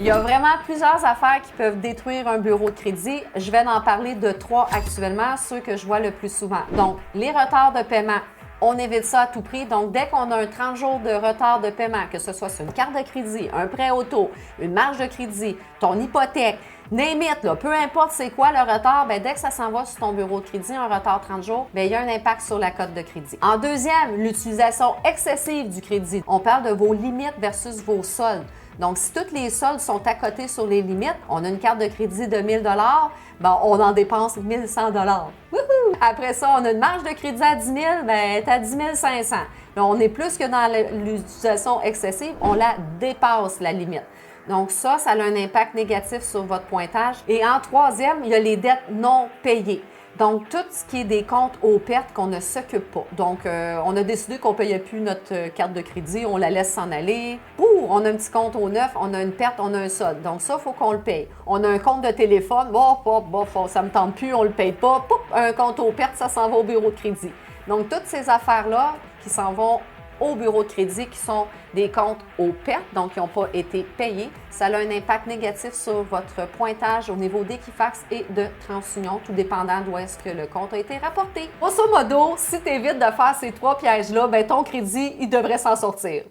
Il y a vraiment plusieurs affaires qui peuvent détruire un bureau de crédit. Je vais en parler de 3 actuellement, ceux que je vois le plus souvent. Donc, les retards de paiement. On évite ça à tout prix. Donc, dès qu'on a un 30 jours de retard de paiement, que ce soit sur une carte de crédit, un prêt auto, une marge de crédit, ton hypothèque, name it, là, peu importe c'est quoi le retard, bien, dès que ça s'en va sur ton bureau de crédit, un retard 30 jours, bien, il y a un impact sur la cote de crédit. En deuxième, l'utilisation excessive du crédit. On parle de vos limites versus vos soldes. Donc, si toutes les soldes sont à côté sur les limites, on a une carte de crédit de 1 000 ben, on en dépense 1 100 Wouhou! Après ça, on a une marge de crédit à 10 000, bien, tu as 10 500. Mais on est plus que dans l'utilisation excessive, on la dépasse, la limite. Donc ça a un impact négatif sur votre pointage. Et en troisième, il y a les dettes non payées. Donc, tout ce qui est des comptes aux pertes qu'on ne s'occupe pas. Donc, on a décidé qu'on ne payait plus notre carte de crédit, on la laisse s'en aller. Ouh, on a un petit compte au neuf, on a une perte, on a un solde. Donc, ça, il faut qu'on le paye. On a un compte de téléphone, ça ne me tente plus, on ne le paye pas. Poup, un compte aux pertes, ça s'en va au bureau de crédit. Donc, toutes ces affaires-là qui s'en vont au bureau de crédit, qui sont des comptes aux pertes, donc qui n'ont pas été payés, ça a un impact négatif sur votre pointage au niveau d'Equifax et de TransUnion, tout dépendant d'où est-ce que le compte a été rapporté. Grosso modo, si tu évites de faire ces 3 pièges-là, ben ton crédit, il devrait s'en sortir.